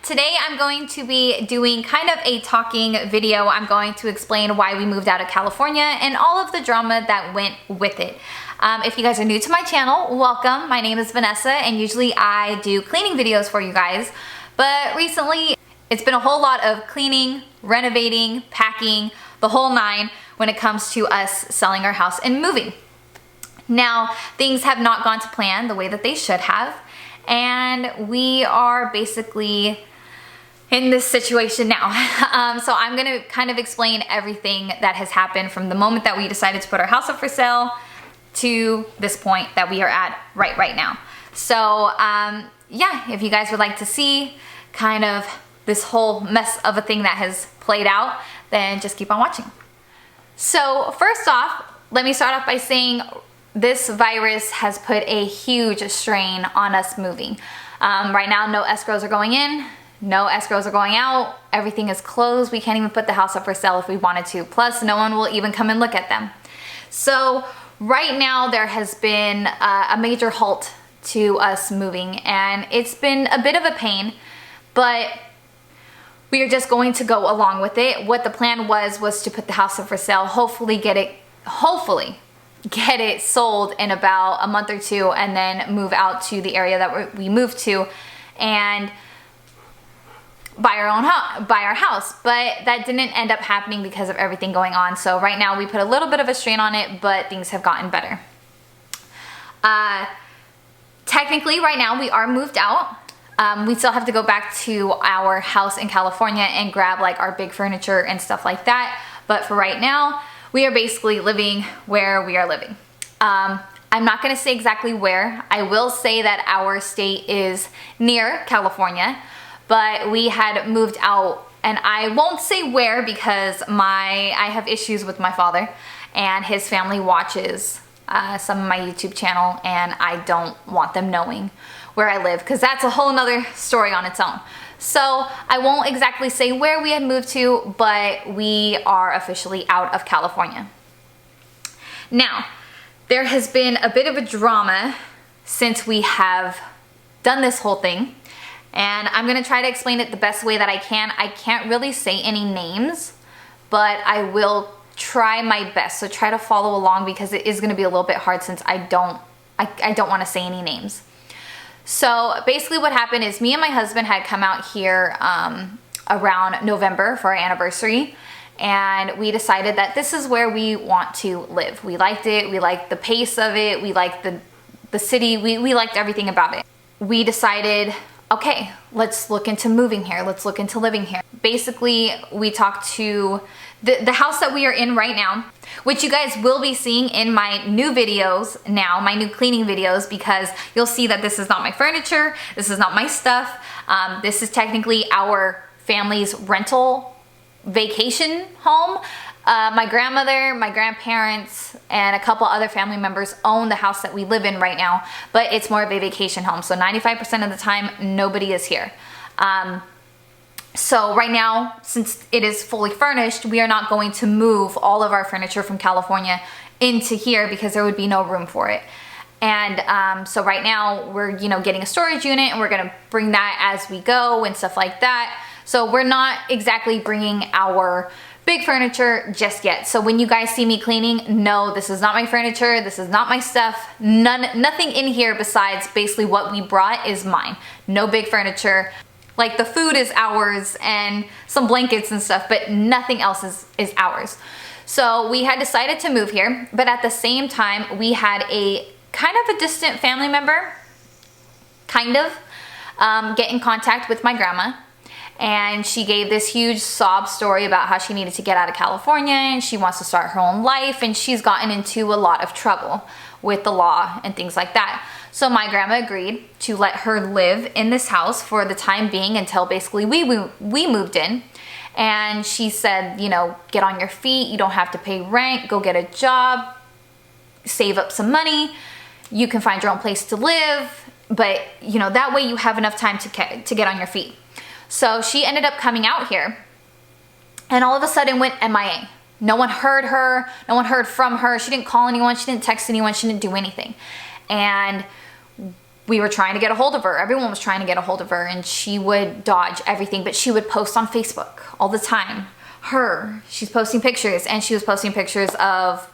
Today I'm going to be doing kind of a talking video. I'm going to explain why we moved out of California and all of the drama that went with it. If you guys are new to my channel, welcome. My name is Vanessa and usually I do cleaning videos for you guys. But recently it's been a whole lot of cleaning, renovating, packing, the whole nine when it comes to us selling our house and moving. Now, things have not gone to plan the way that they should have. And we are basically in this situation now. So I'm gonna kind of explain everything that has happened from the moment that we decided to put our house up for sale to this point that we are at right now. So yeah, if you guys would like to see kind of this whole mess of a thing that has played out, then just keep on watching. So first off, let me start off by saying this virus has put a huge strain on us moving. Right now, no escrows are going in, no escrows are going out, everything is closed. We can't even put the house up for sale if we wanted to. Plus, no one will even come and look at them. So right now, there has been a major halt to us moving, and it's been a bit of a pain, but we are just going to go along with it. What the plan was to put the house up for sale, hopefully get it sold in about a month or two, and then move out to the area that we moved to and buy our house. But that didn't end up happening because of everything going on. So right now we put a little bit of a strain on it, but things have gotten better. Technically right now we are moved out. We still have to go back to our house in California and grab like our big furniture and stuff like that. But for right now, we are basically living where we are living. I'm not gonna say exactly where. I will say that our state is near California, but we had moved out, and I won't say where because I have issues with my father, and his family watches some of my YouTube channel, and I don't want them knowing where I live because that's a whole nother story on its own. So I won't exactly say where we had moved to, but we are officially out of California. Now, there has been a bit of a drama since we have done this whole thing, and I'm gonna try to explain it the best way that I can. I can't really say any names, but I will try my best. So try to follow along because it is gonna be a little bit hard since I don't wanna say any names. So basically what happened is me and my husband had come out here around November for our anniversary, and we decided that this is where we want to live. We liked it, we liked the pace of it, we liked the city, we liked everything about it. We decided, okay, let's look into moving here, let's look into living here. Basically, we talked to the house that we are in right now, which you guys will be seeing in my new videos now, my new cleaning videos, because you'll see that this is not my furniture, this is not my stuff. This is technically our family's rental vacation home. My grandmother, my grandparents, and a couple other family members own the house that we live in right now, but it's more of a vacation home. So 95% of the time, nobody is here. So right now, since it is fully furnished, we are not going to move all of our furniture from California into here because there would be no room for it. And so right now we're, getting a storage unit, and we're gonna bring that as we go and stuff like that. So we're not exactly bringing our big furniture just yet. So when you guys see me cleaning, no, this is not my furniture, this is not my stuff. Nothing in here besides basically what we brought is mine. No big furniture. Like the food is ours and some blankets and stuff, but nothing else is ours. So we had decided to move here, but at the same time, we had a kind of a distant family member, get in contact with my grandma. And she gave this huge sob story about how she needed to get out of California and she wants to start her own life, and she's gotten into a lot of trouble with the law and things like that. So my grandma agreed to let her live in this house for the time being until basically we moved in. And she said, get on your feet, you don't have to pay rent, go get a job, save up some money, you can find your own place to live, but that way you have enough time to get on your feet. So she ended up coming out here and all of a sudden went MIA. No one heard her, no one heard from her, she didn't call anyone, she didn't text anyone, she didn't do anything. And we were trying to get a hold of her. Everyone was trying to get a hold of her, and she would dodge everything, but she would post on Facebook all the time. She's posting pictures, and she was posting pictures of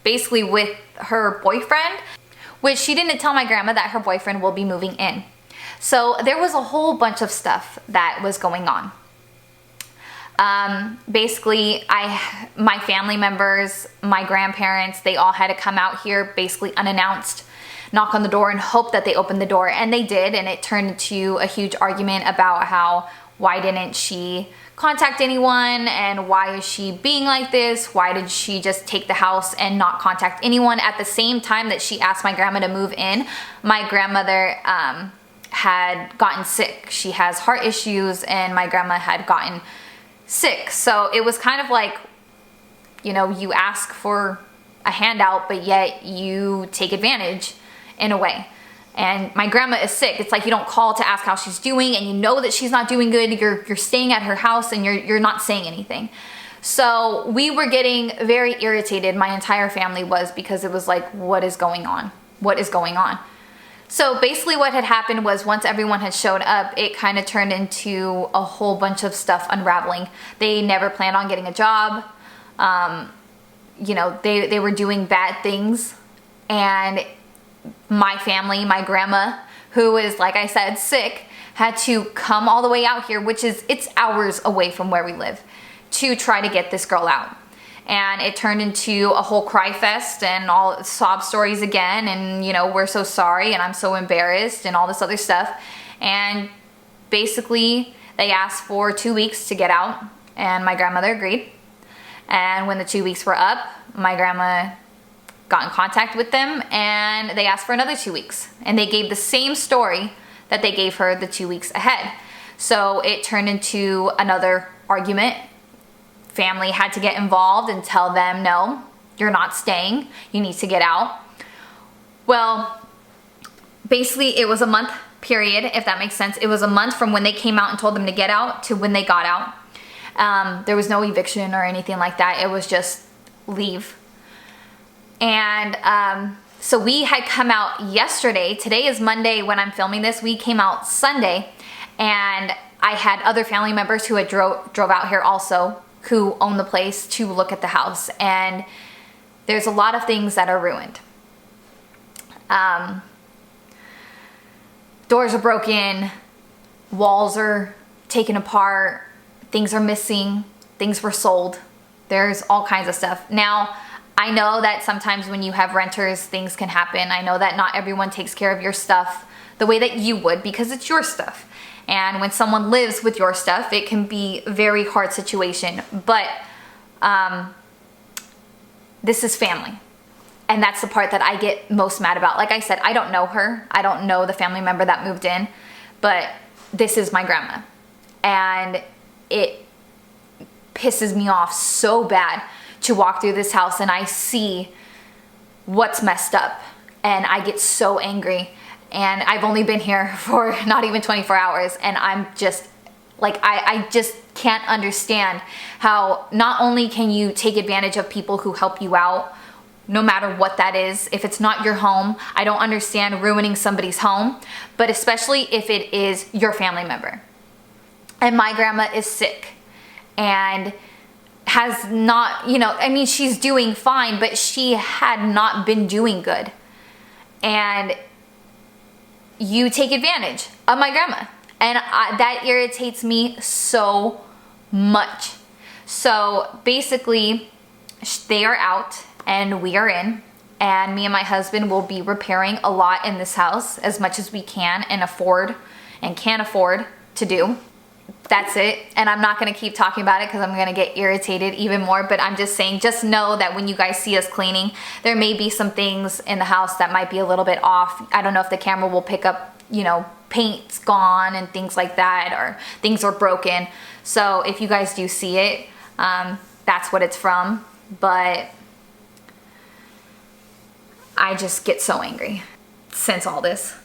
basically with her boyfriend, which she didn't tell my grandma that her boyfriend will be moving in. So there was a whole bunch of stuff that was going on. Basically, my family members, my grandparents, they all had to come out here basically unannounced, knock on the door and hope that they opened the door, and they did, and it turned into a huge argument about how, why didn't she contact anyone, and why is she being like this? Why did she just take the house and not contact anyone? At the same time that she asked my grandma to move in, my grandmother had gotten sick. She has heart issues, and my grandma had gotten sick. So it was kind of like, you know, you ask for a handout, but yet you take advantage in a way. And my grandma is sick. It's like you don't call to ask how she's doing, and you know that she's not doing good. You're staying at her house, and you're not saying anything. So we were getting very irritated. My entire family was, because it was like, what is going on? What is going on? So basically what had happened was, once everyone had showed up, it kind of turned into a whole bunch of stuff unraveling. They never planned on getting a job. You know, they were doing bad things. And my family, my grandma, who is, like I said, sick, had to come all the way out here, which is, it's hours away from where we live, to try to get this girl out. And it turned into a whole cry fest and all sob stories again, and, you know, we're so sorry and I'm so embarrassed and all this other stuff. And basically they asked for 2 weeks to get out, and my grandmother agreed. And when the 2 weeks were up, my grandma got in contact with them, and they asked for another 2 weeks, and they gave the same story that they gave her the 2 weeks ahead. So it turned into another argument. Family had to get involved and tell them, no, you're not staying, you need to get out. Well, basically it was a month period, if that makes sense. It was a month from when they came out and told them to get out to when they got out. There was no eviction or anything like that. It was just leave. And so we had come out yesterday. Today is Monday when I'm filming this. We came out Sunday, and I had other family members who had drove out here also, who own the place, to look at the house. And there's a lot of things that are ruined. Doors are broken, walls are taken apart, things are missing, things were sold. There's all kinds of stuff. Now, I know that sometimes when you have renters, things can happen. I know that not everyone takes care of your stuff the way that you would, because it's your stuff. And when someone lives with your stuff, it can be a very hard situation. But this is family. And that's the part that I get most mad about. Like I said, I don't know her. I don't know the family member that moved in. But this is my grandma. And it pisses me off so bad to walk through this house and I see what's messed up. And I get so angry. And I've only been here for not even 24 hours, and I'm just like, I just can't understand how not only can you take advantage of people who help you out, no matter what that is. If it's not your home, I don't understand ruining somebody's home, but especially if it is your family member. And my grandma is sick and has not, you know, I mean, she's doing fine, but she had not been doing good. And you take advantage of my grandma, and that irritates me so much. So basically they are out and we are in, and me and my husband will be repairing a lot in this house, as much as we can and can afford to do. That's it. And I'm not going to keep talking about it because I'm going to get irritated even more, but I'm just saying, just know that when you guys see us cleaning, there may be some things in the house that might be a little bit off. I don't know if the camera will pick up, you know, paint's gone and things like that, or things are broken. So if you guys do see it, that's what it's from. But I just get so angry since all this.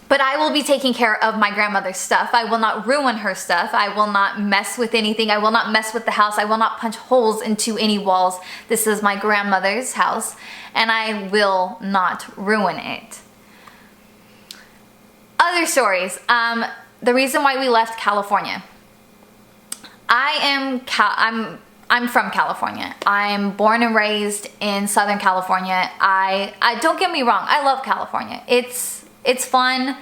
But I will be taking care of my grandmother's stuff. I will not ruin her stuff. I will not mess with anything. I will not mess with the house. I will not punch holes into any walls. This is my grandmother's house, and I will not ruin it. Other stories. The reason why we left California. I'm from California. I'm born and raised in Southern California. I don't get me wrong, I love California. It's fun.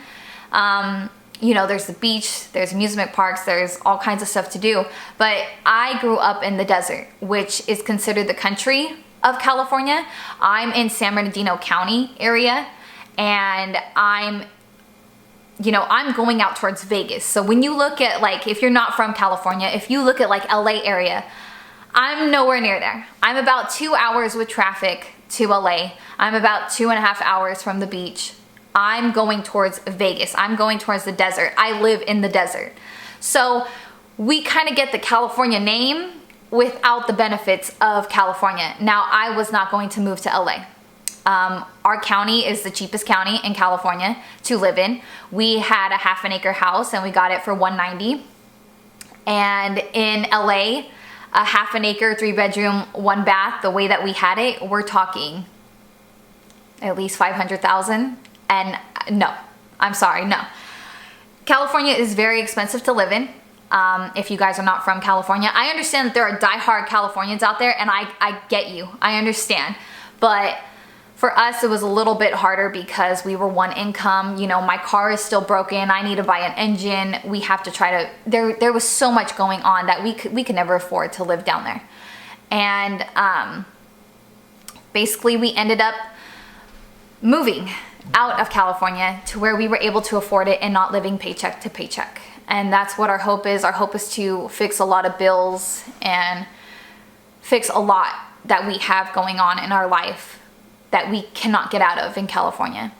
You know, there's the beach, there's amusement parks, there's all kinds of stuff to do. But I grew up in the desert, which is considered the country of California. I'm in San Bernardino County area, and I'm going out towards Vegas. So when you look at, like, if you're not from California, if you look at like LA area, I'm nowhere near there. I'm about 2 hours with traffic to LA. I'm about 2.5 hours from the beach. I'm going towards Vegas. I'm going towards the desert. I live in the desert. So we kind of get the California name without the benefits of California. Now, I was not going to move to LA. Our county is the cheapest county in California to live in. We had a 1/2 acre house and we got it for $190. And in LA, a 1/2 acre, 3-bedroom, 1 bath, the way that we had it, we're talking at least $500,000. And no, I'm sorry, no. California is very expensive to live in. If you guys are not from California, I understand that there are diehard Californians out there, and I get you, I understand. But for us, it was a little bit harder because we were one income. You know, my car is still broken. I need to buy an engine. We have to try to, there was so much going on that we could never afford to live down there. And basically we ended up moving out of California to where we were able to afford it and not living paycheck to paycheck. And that's what our hope is. Our hope is to fix a lot of bills and fix a lot that we have going on in our life that we cannot get out of in California.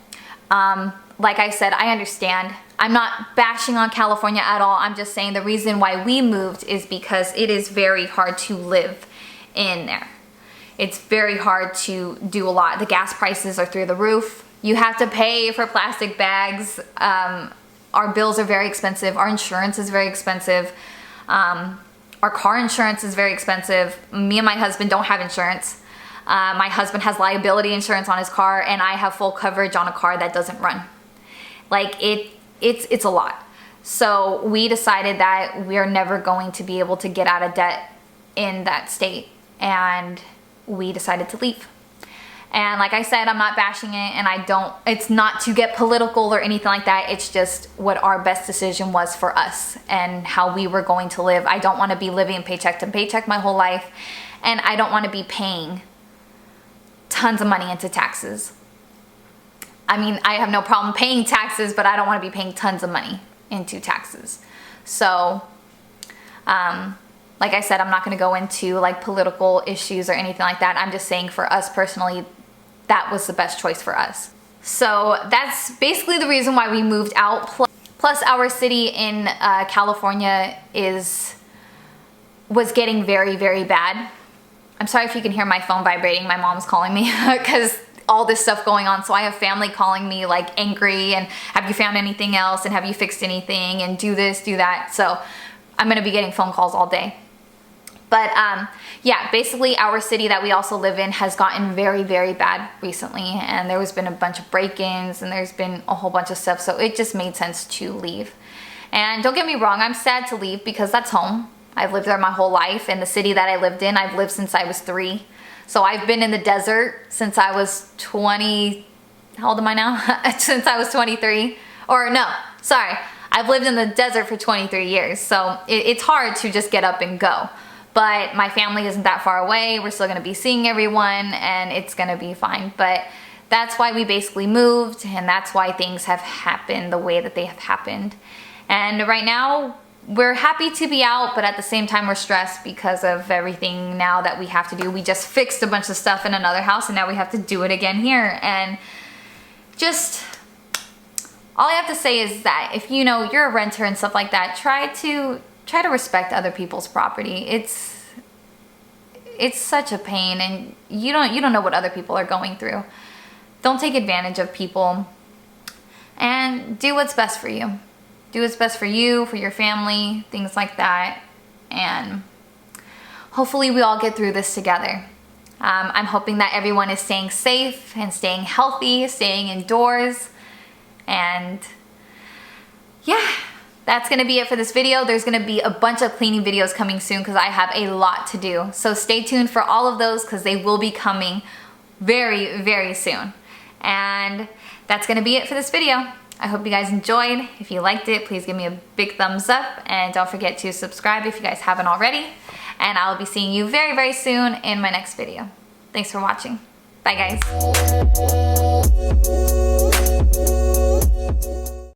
Like I said, I understand. I'm not bashing on California at all. I'm just saying the reason why we moved is because it is very hard to live in there. It's very hard to do a lot. The gas prices are through the roof. You have to pay for plastic bags. Our bills are very expensive. Our insurance is very expensive. Our car insurance is very expensive. Me and my husband don't have insurance. My husband has liability insurance on his car, and I have full coverage on a car that doesn't run. Like, it's a lot. So we decided that we are never going to be able to get out of debt in that state, and we decided to leave. And like I said, I'm not bashing it, and it's not to get political or anything like that. It's just what our best decision was for us and how we were going to live. I don't want to be living paycheck to paycheck my whole life, and I don't want to be paying tons of money into taxes. I mean, I have no problem paying taxes, but I don't want to be paying tons of money into taxes. So, like I said, I'm not going to go into like political issues or anything like that. I'm just saying for us personally, that was the best choice for us. So that's basically the reason why we moved out. Plus our city in California was getting very, very bad. I'm sorry if you can hear my phone vibrating. My mom's calling me because all this stuff going on. So I have family calling me like angry and have you found anything else and have you fixed anything and do this, do that. So I'm gonna be getting phone calls all day. But yeah, basically our city that we also live in has gotten very, very bad recently, and there has been a bunch of break-ins and there's been a whole bunch of stuff, so it just made sense to leave. And don't get me wrong, I'm sad to leave because that's home. I've lived there my whole life, and the city that I lived in, I've lived since I was 3. So I've been in the desert since I was 20, how old am I now? Since I was 23, or no, sorry. I've lived in the desert for 23 years, so it's hard to just get up and go. But my family isn't that far away. We're still gonna be seeing everyone, and it's gonna be fine. But that's why we basically moved, and that's why things have happened the way that they have happened. And right now, we're happy to be out, but at the same time, we're stressed because of everything now that we have to do. We just fixed a bunch of stuff in another house, and now we have to do it again here. And just, all I have to say is that if you know you're a renter and stuff like that, try to respect other people's property. It's such a pain, and you don't know what other people are going through. Don't take advantage of people, and do what's best for you. Do what's best for you, for your family, things like that. And hopefully we all get through this together. I'm hoping that everyone is staying safe and staying healthy, staying indoors. And yeah, that's gonna be it for this video. There's gonna be a bunch of cleaning videos coming soon because I have a lot to do. So stay tuned for all of those because they will be coming very, very soon. And that's gonna be it for this video. I hope you guys enjoyed. If you liked it, please give me a big thumbs up and don't forget to subscribe if you guys haven't already. And I'll be seeing you very, very soon in my next video. Thanks for watching. Bye guys.